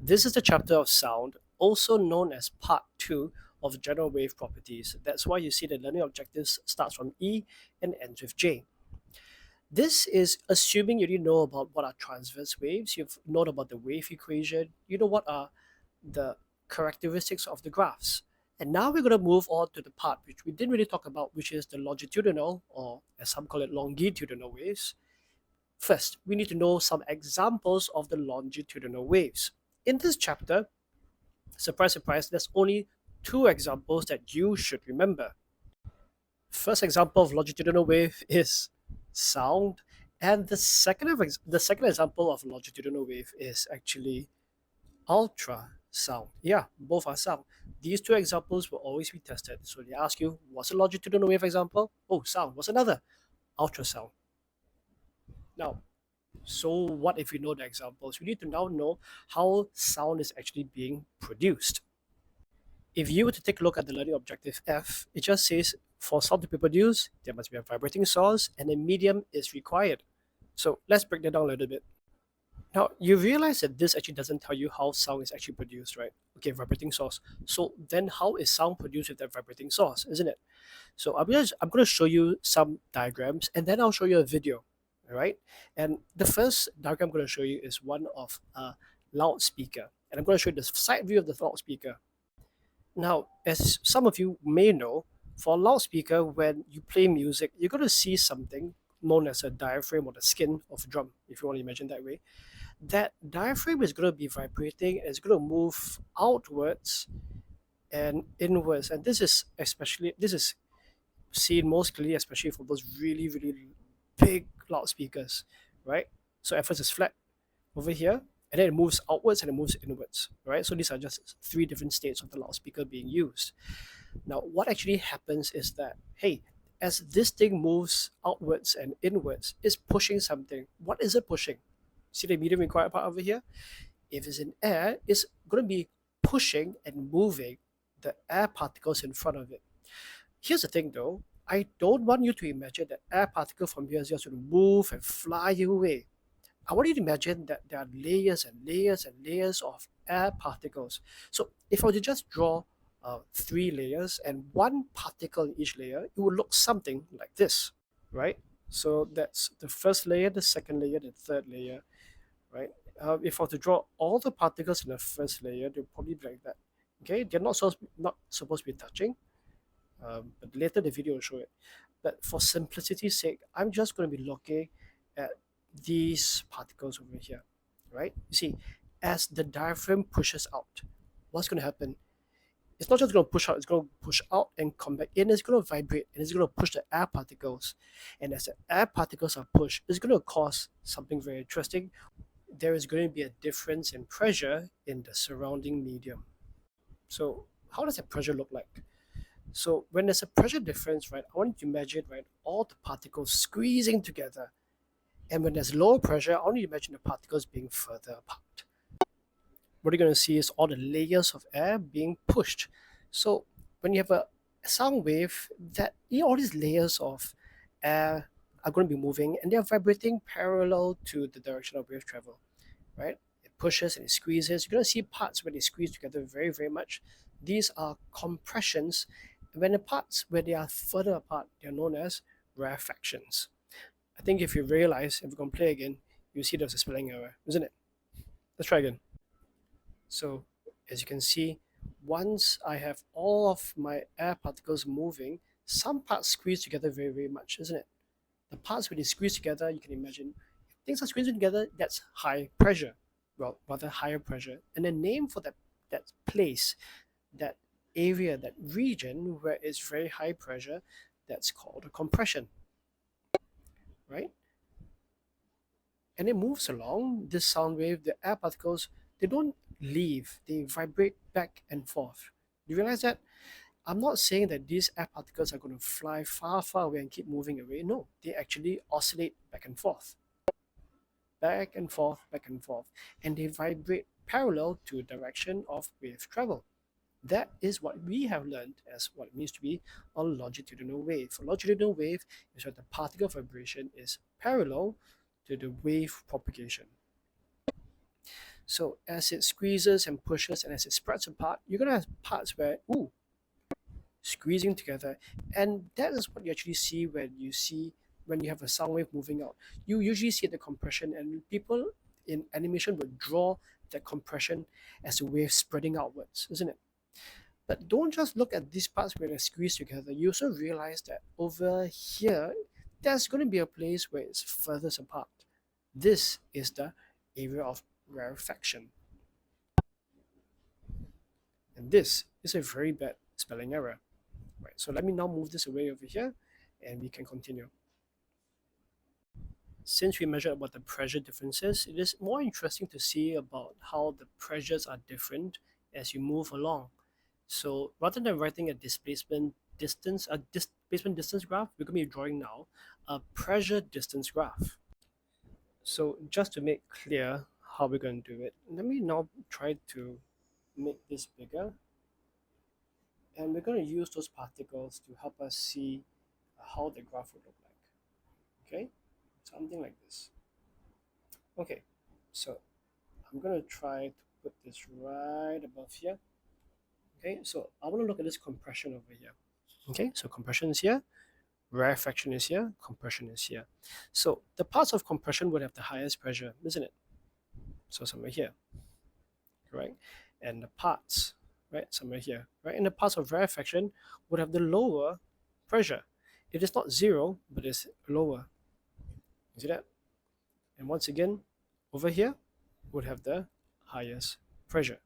This is the chapter of sound, also known as part 2 of general wave properties. That's why you see the learning objectives starts from E and ends with J. This is assuming you already know about what are transverse waves, you've known about the wave equation, you know what are the characteristics of the graphs. And now we're going to move on to the part which we didn't really talk about, which is the longitudinal, or as some call it, longitudinal waves. First, we need to know some examples of the longitudinal waves. In this chapter, surprise, surprise, there's only two examples that you should remember. First example of longitudinal wave is sound, and the second example of longitudinal wave is actually ultrasound. Yeah, both are sound. These two examples will always be tested. So they ask you, what's a longitudinal wave example? Oh, sound. What's another? Ultrasound. Now, so what if we know the examples? We need to now know how sound is actually being produced. If you were to take a look at the learning objective F, it just says for sound to be produced, there must be a vibrating source and a medium is required. So let's break that down a little bit. Now, you realize that this actually doesn't tell you how sound is actually produced, right? Okay, vibrating source. So then how is sound produced with that vibrating source, isn't it? So I'm gonna show you some diagrams and then I'll show you a video. All right. And the first diagram I'm gonna show you is one of a loudspeaker. And I'm gonna show you the side view of the loudspeaker. Now, as some of you may know, for a loudspeaker, when you play music, you're going to see something known as a diaphragm or the skin of a drum, if you want to imagine that way. That diaphragm is going to be vibrating and it's going to move outwards and inwards. And this is seen most clearly, especially for those really, really big loudspeakers, right? So at first it's flat over here, and then it moves outwards and it moves inwards, right? So these are just three different states of the loudspeaker being used. Now, what actually happens is that, hey, as this thing moves outwards and inwards, it's pushing something. What is it pushing? See the medium required part over here? If it's in air, it's going to be pushing and moving the air particles in front of it. Here's the thing though, I don't want you to imagine that air particle from here is just going to move and fly away. I want you to imagine that there are layers and layers and layers of air particles. So if I were to just draw three layers and one particle in each layer, it would look something like this, right? So that's the first layer, the second layer, the third layer, right? If I were to draw all the particles in the first layer, they'll probably be like that. Okay, they're not supposed to be touching, but later the video will show it. But for simplicity's sake, I'm just going to be looking at these particles over here, right? You see, as the diaphragm pushes out, what's going to happen? It's not just going to push out, it's going to push out and come back in. It's going to vibrate and it's going to push the air particles. And as the air particles are pushed, it's going to cause something very interesting. There is going to be a difference in pressure in the surrounding medium. So, how does that pressure look like? So, when there's a pressure difference, right, I want you to imagine, right, all the particles squeezing together. And when there's lower pressure, I want you to imagine the particles being further apart. What you're going to see is all the layers of air being pushed. So when you have a sound wave, that all these layers of air are going to be moving and they're vibrating parallel to the direction of wave travel, right? It pushes and it squeezes. You're going to see parts where they squeeze together very, very much. These are compressions. When the parts where they are further apart, they're known as rarefactions. I think if you realize, if we're going to play again, you see there's a spelling error, isn't it? Let's try again. So as you can see, once I have all of my air particles moving, some parts squeeze together very, very much, isn't it? The parts where they squeeze together, you can imagine, if things are squeezing together, that's high pressure. Well, rather higher pressure. And the name for that place, that area, that region where it's very high pressure, that's called a compression, right? And it moves along this sound wave. The air particles, they don't leave, they vibrate back and forth. You realize that? I'm not saying that these air particles are going to fly far, far away and keep moving away. No, they actually oscillate back and forth, back and forth, back and forth, and they vibrate parallel to the direction of wave travel. That is what we have learned as what it means to be a longitudinal wave. A longitudinal wave is where the particle vibration is parallel to the wave propagation. So as it squeezes and pushes and as it spreads apart, you're going to have parts where, ooh, squeezing together. And that is what you actually see when you have a sound wave moving out. You usually see the compression, and people in animation would draw that compression as a wave spreading outwards, isn't it? But don't just look at these parts where they're squeezed together. You also realize that over here, there's going to be a place where it's furthest apart. This is the area of rarefaction. And this is a very bad spelling error. Right, so let me now move this away over here and we can continue. Since we measured about the pressure differences, it is more interesting to see about how the pressures are different as you move along. So rather than writing a displacement distance graph, we're going to be drawing now a pressure distance graph. So just to make clear how we're going to do it, let me now try to make this bigger. And we're going to use those particles to help us see how the graph would look like. Okay, something like this. Okay, so I'm going to try to put this right above here. Okay, so I want to look at this compression over here. Okay, so compression is here, rarefaction is here, compression is here. So the parts of compression would have the highest pressure, isn't it? So somewhere here, correct? And the parts, right, somewhere here, right? And the parts of rarefaction would have the lower pressure. It is not zero, but it's lower. You see that? And once again, over here would have the highest pressure.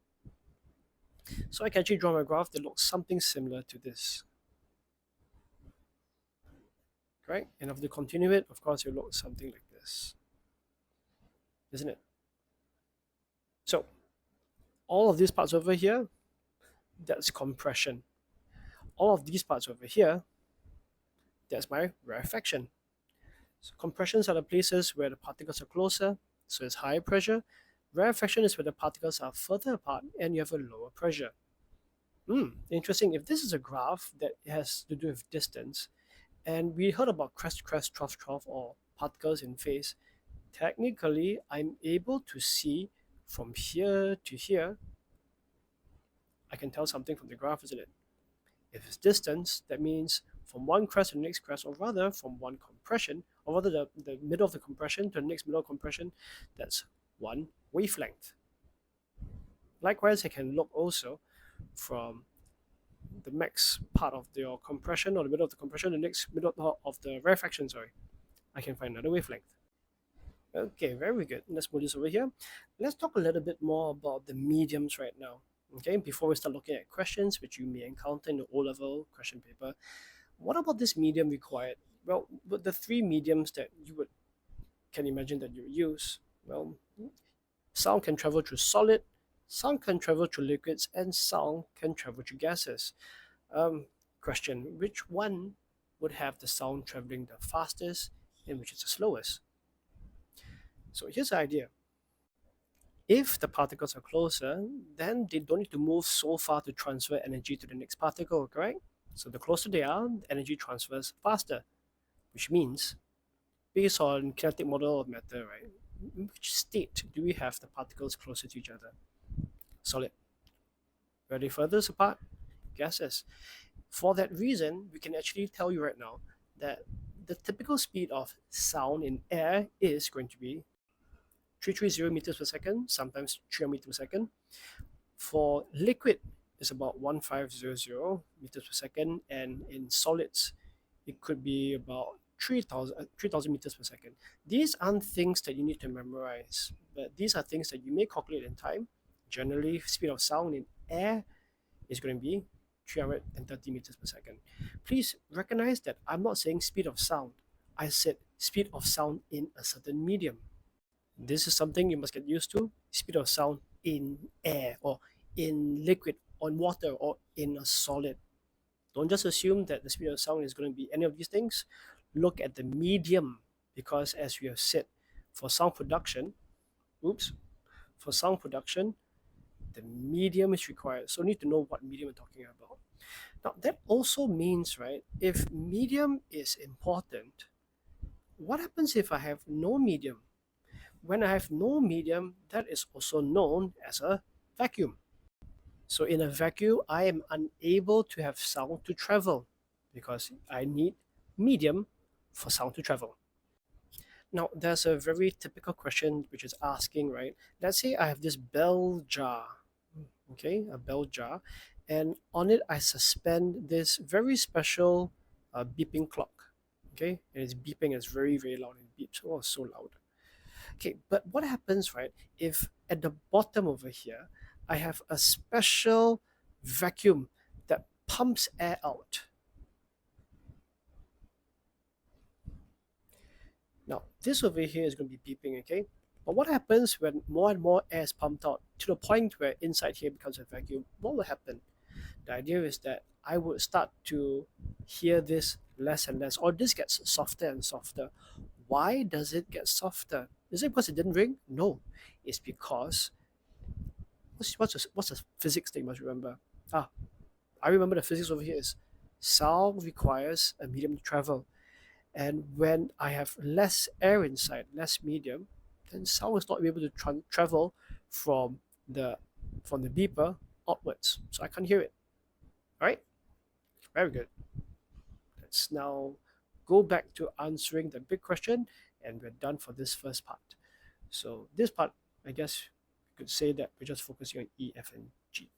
So I can actually draw my graph that looks something similar to this. Right? And if they continue it, of course, it looks something like this. Isn't it? So all of these parts over here, that's compression. All of these parts over here, that's my rarefaction. So compressions are the places where the particles are closer, so it's higher pressure. Rarefaction is where the particles are further apart and you have a lower pressure. Interesting. If this is a graph that has to do with distance, and we heard about crest, crest, trough, trough, or particles in phase, technically, I'm able to see from here to here. I can tell something from the graph, isn't it? If it's distance, that means from one crest to the next crest, or rather from one compression, or rather the middle of the compression to the next middle of compression, that's one wavelength. Likewise, I can look also from the max part of your compression or the middle of the compression, the next middle of the rarefaction, sorry. I can find another wavelength. Okay, very good. Let's move this over here. Let's talk a little bit more about the mediums right now. Okay, before we start looking at questions which you may encounter in the O-level question paper, what about this medium required? Well, the three mediums that you can imagine that you use, well, sound can travel through solid, sound can travel through liquids, and sound can travel through gases. Question, which one would have the sound traveling the fastest and which is the slowest? So here's the idea. If the particles are closer, then they don't need to move so far to transfer energy to the next particle, correct? So the closer they are, the energy transfers faster, which means, based on kinetic model of matter, right, in which state do we have the particles closer to each other? Solid. Where are they furthest apart? Gases. For that reason, we can actually tell you right now that the typical speed of sound in air is going to be 330 meters per second, sometimes 300 meters per second. For liquid, it's about 1500 meters per second, and in solids, it could be about 3000 meters per second. These aren't things that you need to memorize, but these are things that you may calculate in time. Generally, speed of sound in air is going to be 330 meters per second. Please recognize that I'm not saying speed of sound. I said speed of sound in a certain medium. This is something you must get used to. Speed of sound in air or in liquid, on water, or in a solid. Don't just assume that the speed of sound is going to be any of these things. Look at the medium, because as we have said, for sound production, for sound production, the medium is required. So you need to know what medium we're talking about. Now that also means, right, if medium is important, what happens if I have no medium? when I have no medium, that is also known as a vacuum. So in a vacuum, I am unable to have sound to travel because I need medium for sound to travel. Now, there's a very typical question which is asking, right? Let's say I have this bell jar, okay, a bell jar, and on it I suspend this very special beeping clock, okay, and it's beeping, it's very, very loud, and beeps, oh, so loud. Okay, but what happens, right, if at the bottom over here, I have a special vacuum that pumps air out? Now, this over here is going to be beeping, okay? But what happens when more and more air is pumped out to the point where inside here becomes a vacuum? What will happen? The idea is that I would start to hear this less and less, or this gets softer and softer. Why does it get softer? Is it because it didn't ring? No. It's because what's the physics that you must remember? Ah, I remember the physics over here is sound requires a medium to travel. And when I have less air inside, less medium, then sound is not able to travel from the from the beeper upwards. So I can't hear it. All right? Very good. Let's now go back to answering the big question, and we're done for this first part. So this part, I guess you could say that we're just focusing on E, F, and G.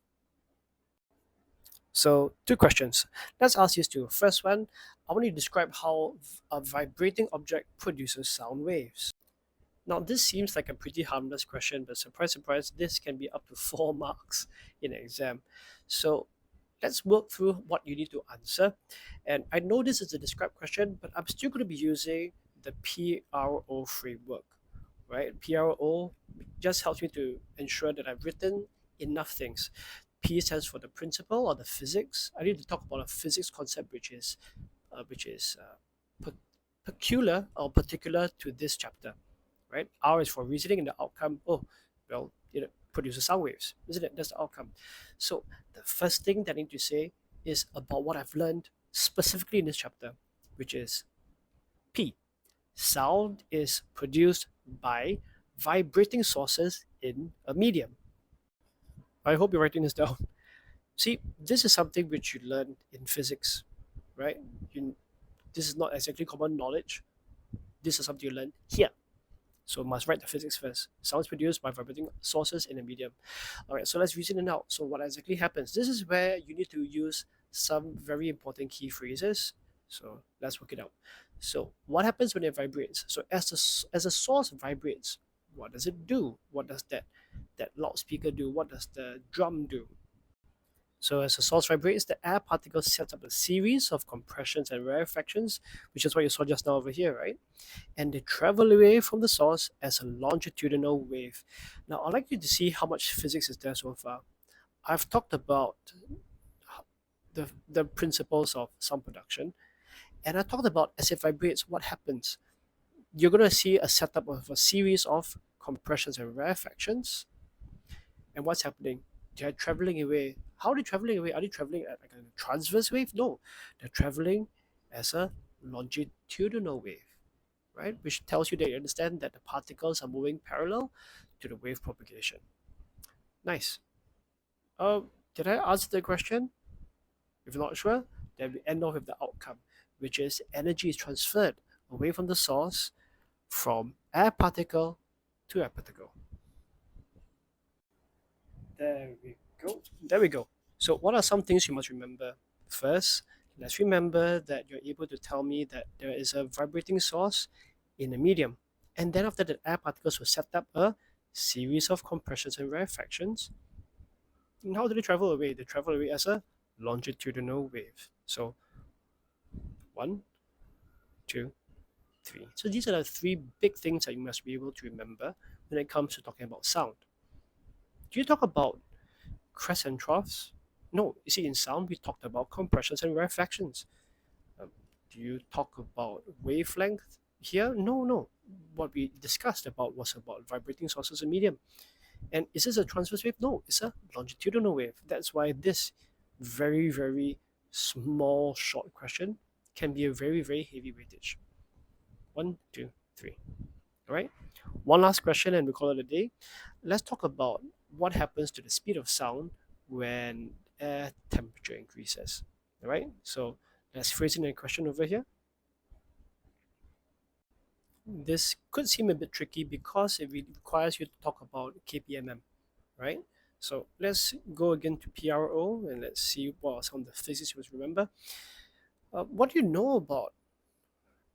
So two questions. Let's ask these two. First one, I want you to describe how a vibrating object produces sound waves. Now this seems like a pretty harmless question, but surprise, surprise, this can be up to 4 marks in an exam. So let's work through what you need to answer. And I know this is a described question, but I'm still going to be using the PRO framework, right? PRO just helps me to ensure that I've written enough things. P stands for the principle or the physics. I need to talk about a physics concept which is peculiar or particular to this chapter, right? R is for reasoning, and the outcome, oh, well, produces sound waves, isn't it? That's the outcome. So the first thing that I need to say is about what I've learned specifically in this chapter, which is P. Sound is produced by vibrating sources in a medium. I hope you're writing this down. See, this is something which you learn in physics, right? This is not exactly common knowledge. This is something you learn here. So must write the physics first. Sound is produced by vibrating sources in a medium. All right, so let's reason it out. So what exactly happens? This is where you need to use some very important key phrases. So let's work it out. So what happens when it vibrates? So as a source vibrates, what does it do? What does that loudspeaker do? What does the drum do? So as the source vibrates, the air particles set up a series of compressions and rarefactions, which is what you saw just now over here, right? And they travel away from the source as a longitudinal wave. Now, I'd like you to see how much physics is there so far. I've talked about the principles of sound production, and I talked about as it vibrates, what happens. You're going to see a setup of a series of compressions and rarefactions. And what's happening? They're traveling away. How are they traveling away? Are they traveling at like a transverse wave? No, they're traveling as a longitudinal wave, right? Which tells you that you understand that the particles are moving parallel to the wave propagation. Nice. Did I answer the question? If you're not sure, then we end off with the outcome, which is energy is transferred away from the source from air particle to air particle. There we go. There we go. So what are some things you must remember? First, let's remember that you're able to tell me that there is a vibrating source in a medium. And then after that, air particles will set up a series of compressions and rarefactions. And how do they travel away? They travel away as a longitudinal wave. So 1, 2, 3. So these are the 3 big things that you must be able to remember when it comes to talking about sound. Do you talk about crests and troughs? No, you see, in sound, we talked about compressions and rarefactions. Do you talk about wavelength here? No. What we discussed about was about vibrating sources and medium. And is this a transverse wave? No, it's a longitudinal wave. That's why this very, very small, short question can be a very, very heavy weightage. 1, 2, 3. All right. One last question and we call it a day. Let's talk about what happens to the speed of sound when air temperature increases. All right, so let's phrase in a question over here. This could seem a bit tricky because it requires you to talk about kpmm, right? So let's go again to PRO and let's see what are some of the physics you must remember. What do you know about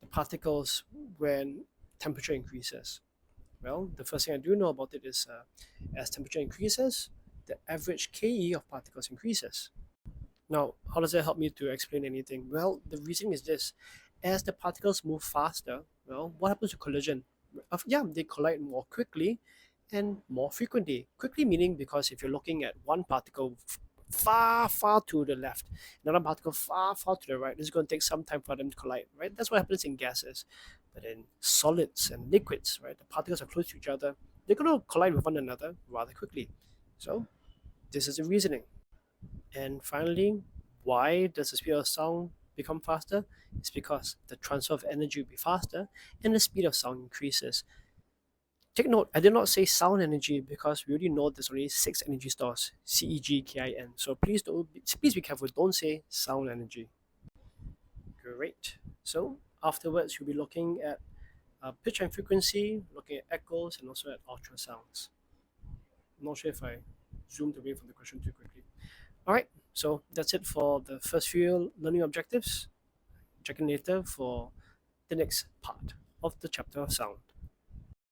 the particles when temperature increases? Well, the first thing I do know about it is as temperature increases, the average KE of particles increases. Now, how does that help me to explain anything? Well, the reason is this. As the particles move faster, well, what happens to collision? Yeah, they collide more quickly and more frequently. Quickly meaning because if you're looking at one particle far, far to the left, another particle far, far to the right, it's going to take some time for them to collide, right? That's what happens in gases. But in solids and liquids, right, the particles are close to each other. They're going to collide with one another rather quickly. So this is the reasoning. And finally, why does the speed of sound become faster? It's because the transfer of energy will be faster and the speed of sound increases. Take note, I did not say sound energy because we already know there's only six energy stores, CEGKIN. So please be careful. Don't say sound energy. Great. So afterwards, you'll be looking at pitch and frequency, looking at echoes, and also at ultrasounds. I'm not sure if I zoomed away from the question too quickly. All right, so that's it for the first few learning objectives. Check in later for the next part of the chapter of sound.